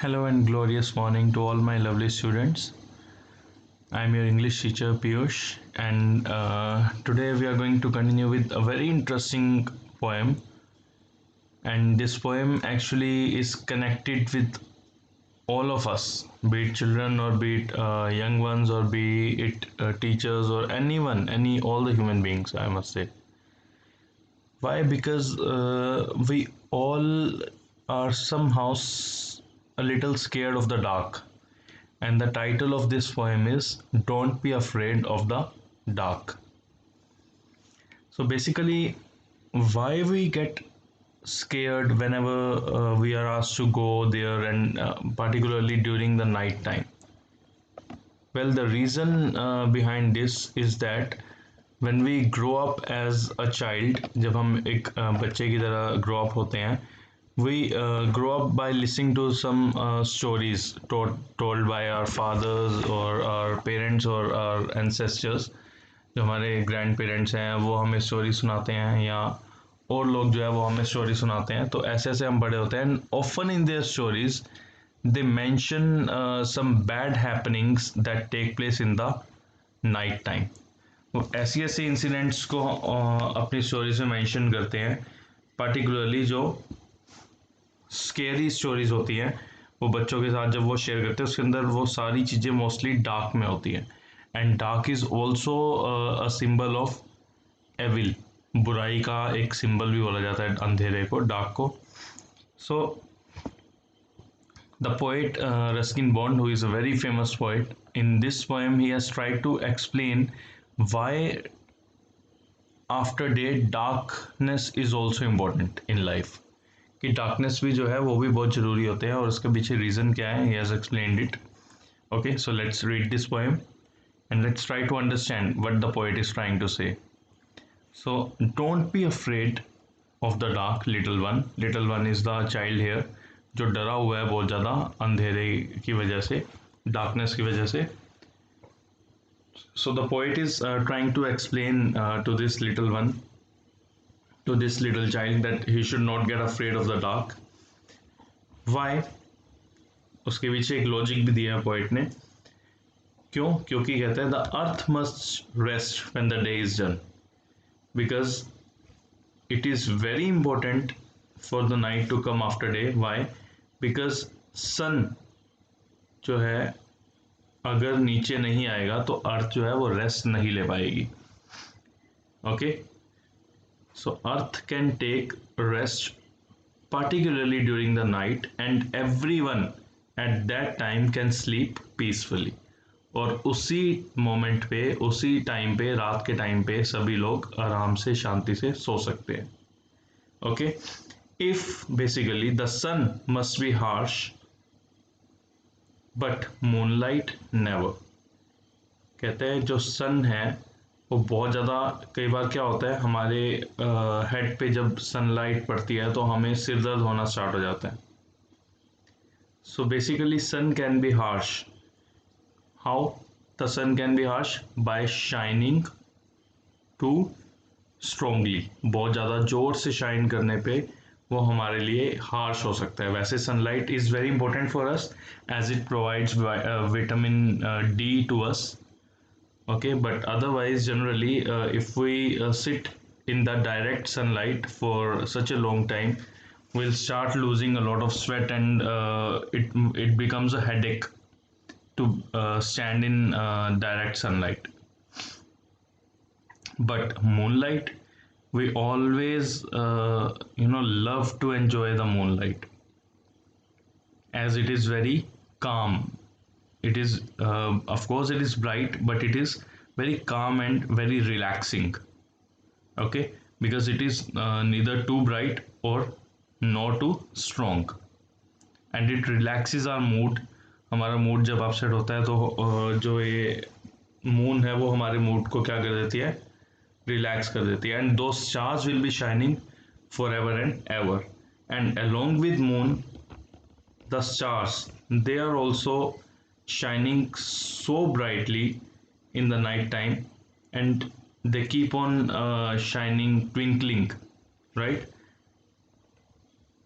Hello and glorious morning to all my lovely students. I am your English teacher Piyush, and today we are going to continue with a very interesting poem. And this poem actually is connected with all of us, be it children or be it young ones or be it teachers or anyone, all the human beings, I must say. Why? Because we all are somehow a little scared of the dark. And the title of this poem is Don't Be Afraid of the Dark. So basically, why we get scared whenever we are asked to go there, and particularly during the night time? Well, the reason behind this is that when we grow up as a child, जब हम एक बच्चे की तरह grow up होते हैं, we grow up by listening to some stories told by our fathers or our parents or our ancestors. जो हमारे ग्रैंड पेरेंट्स हैं वो हमें स्टोरी सुनाते हैं, या और लोग जो है वो हमें स्टोरी सुनाते हैं, तो ऐसे ऐसे हम बड़े होते हैं. Often in their stories they mention some bad happenings that take place in the night time. वो ऐसी ऐसी इंसिडेंट्स को अपनी स्टोरीज में मेंशन करते हैं, पर्टिकुलरली जो स्केरी स्टोरीज होती हैं वो बच्चों के साथ जब वो शेयर करते हैं, उसके अंदर वो सारी चीज़ें मोस्टली डार्क में होती हैं. And dark is also a symbol of evil. बुराई का एक सिंबल भी बोला जाता है अंधेरे को, डार्क को. सो the poet Ruskin Bond, who is a very famous poet, in this poem he has tried to explain why after day darkness is also important in life. कि darkness भी जो है वो भी बहुत ज़रूरी होते हैं, और उसके पीछे reason क्या है, he has explained it. Okay, so let's read this poem and let's try to understand what the poet is trying to say. So don't be afraid of the dark, little one. Little one is the child here, जो डरा हुआ है बहुत ज़्यादा अंधेरे की वजह से, डार्कनेस की वजह से. So the poet is trying to explain to this little one, to this little child, that he should not get afraid of the dark. Why? उसके पीछे एक लॉजिक भी दिया है पोएट ने. क्यों? क्योंकि कहते हैं the earth must rest when the day is done, because it is very important for the night to come after day. Why? Because sun जो है अगर नीचे नहीं आएगा तो अर्थ जो है वो रेस्ट नहीं ले पाएगी. Okay, so earth can take rest particularly during the night, and everyone at that time can sleep peacefully. और उसी मोमेंट पे, उसी टाइम पे, रात के टाइम पे सभी लोग आराम से शांति से सो सकते हैं. Okay, if basically the sun must be harsh but moonlight never. कहते हैं जो सन है वो बहुत ज़्यादा, कई बार क्या होता है हमारे हेड पे जब सनलाइट पड़ती है तो हमें सिर दर्द होना स्टार्ट हो जाता है. So basically sun can be harsh. How the sun can be harsh? By shining too strongly. बहुत ज़्यादा जोर से शाइन करने पे वो हमारे लिए हार्श हो सकता है. वैसे sunlight is very important for us as it provides vitamin D to us. Okay, but otherwise generally if we sit in the direct sunlight for such a long time, we'll start losing a lot of sweat, and it becomes a headache to stand in direct sunlight. But moonlight, we always love to enjoy the moonlight, as it is very calm. It is of course it is bright, but it is very calm and very relaxing. Okay, because it is neither too bright or nor too strong, and it relaxes our mood. हमारा mood जब upset होता है तो जो ये moon है वो हमारे मूड को क्या कर देती है, रिलैक्स कर देती है. एंड दो stars will be shining for ever and ever, and along with moon the stars, they are also shining so brightly in the night time, and they keep on shining, twinkling, right?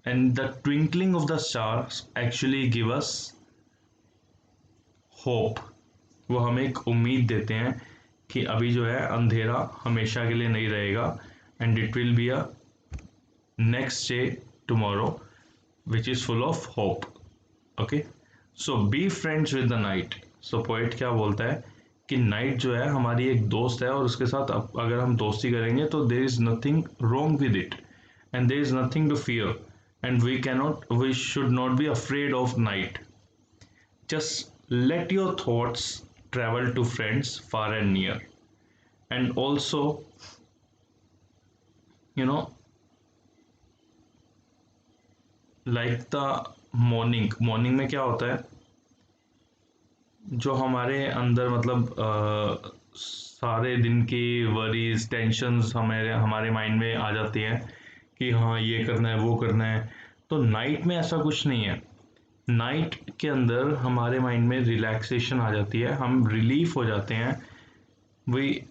and the twinkling of the stars actually give us hope. वो हमें एक उम्मीद देते हैं कि अभी जो है अंधेरा हमेशा के लिए नहीं रहेगा, and it will be a next day tomorrow which is full of hope. Okay, so be friends with the night. So poet क्या बोलता है कि नाइट जो है हमारी एक दोस्त है, और उसके साथ अगर हम दोस्ती करेंगे तो there is nothing wrong with it, and there is nothing to fear, and we should not be afraid of night. Just let your thoughts travel to friends far and near. And also, you know, like the morning में क्या होता है, जो हमारे अंदर मतलब सारे दिन की वरीज टेंशन्स हमारे माइंड में आ जाती हैं कि हाँ ये करना है वो करना है. तो नाइट में ऐसा कुछ नहीं है. नाइट के अंदर हमारे माइंड में रिलैक्सेशन आ जाती है, हम रिलीफ हो जाते हैं, वी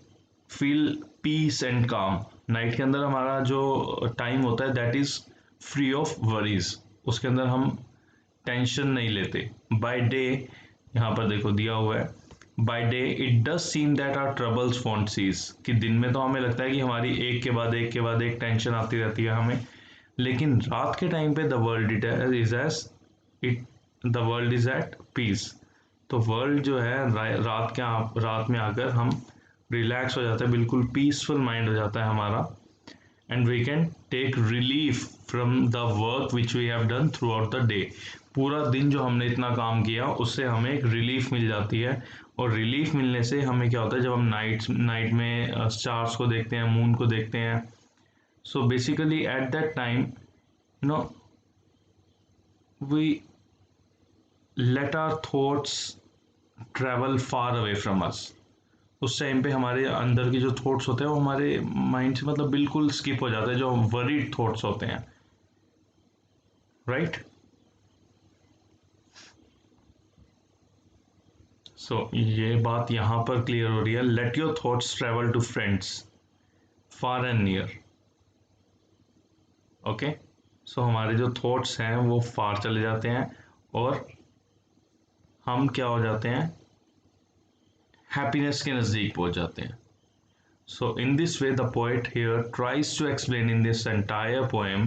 फील पीस एंड काम. नाइट के अंदर हमारा जो टाइम होता है that is free of worries, उसके अंदर हम टेंशन नहीं लेते. बाय डे, यहाँ पर देखो दिया हुआ है, by day it does seem that our troubles won't cease, कि दिन में तो हमें लगता है कि हमारी एक के बाद एक के बाद एक टेंशन आती रहती है हमें, लेकिन रात के टाइम पे the world is at peace. तो वर्ल्ड जो है रात में आकर हम रिलैक्स हो जाता है, बिल्कुल पीसफुल माइंड हो जाता है हमारा, and we can take relief from the work which we have done throughout the day. पूरा दिन जो हमने इतना काम किया उससे हमें एक रिलीफ मिल जाती है, और रिलीफ मिलने से हमें क्या होता है जब हम नाइट में स्टार्स को देखते हैं, मून को देखते हैं, so basically at that time no we let our thoughts travel far away from us. उस टाइम पे हमारे अंदर के जो थॉट्स होते हैं वो हमारे माइंड से मतलब बिल्कुल स्किप हो जाते हैं, जो वरीड थॉट्स होते हैं, राइट. सो ये बात यहाँ पर क्लियर हो रही है. Let your thoughts travel to friends far and near. Okay, so हमारे जो थॉट्स हैं वो फार चले जाते हैं, और हम क्या हो जाते हैं, हैप्पीनेस के नज़दीक पहुंच जाते हैं. So in this way the poet here tries to explain in this entire poem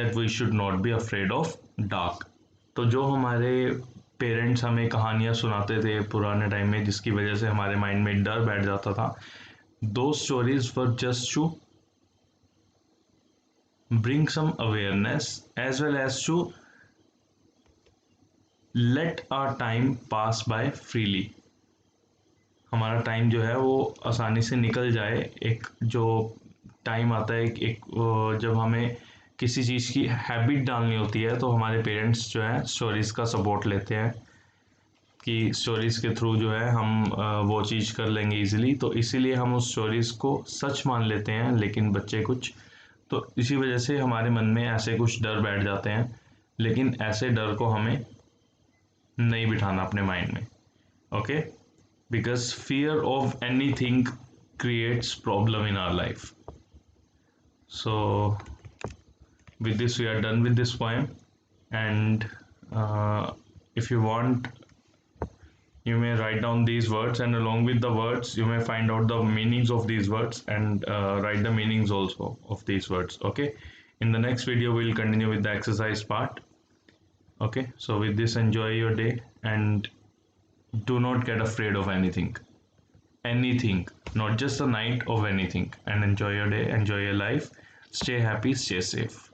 that we should not be afraid of dark. तो जो हमारे पेरेंट्स हमें कहानियाँ सुनाते थे पुराने टाइम में जिसकी वजह से हमारे माइंड में डर बैठ जाता था, दो stories were just to bring some awareness as well as to let our time pass by freely. हमारा टाइम जो है वो आसानी से निकल जाए. एक जो टाइम आता है जब हमें किसी चीज़ की हैबिट डालनी होती है तो हमारे पेरेंट्स जो है स्टोरीज़ का सपोर्ट लेते हैं कि स्टोरीज़ के थ्रू जो है हम वो चीज़ कर लेंगे इजीली. तो इसीलिए हम उस स्टोरीज़ को सच मान लेते हैं, लेकिन बच्चे कुछ, तो इसी वजह से हमारे मन में ऐसे कुछ डर बैठ जाते हैं, लेकिन ऐसे डर को हमें नहीं बिठाना अपने माइंड में. Okay, because fear of anything creates problem in our life. So with this we are done with this poem, and if you want you may write down these words, and along with the words you may find out the meanings of these words, and write the meanings also of these words. Okay, in the next video we'll continue with the exercise part. Okay, so with this, enjoy your day and do not get afraid of anything, not just the night, of anything, and enjoy your day, enjoy your life, stay happy, stay safe.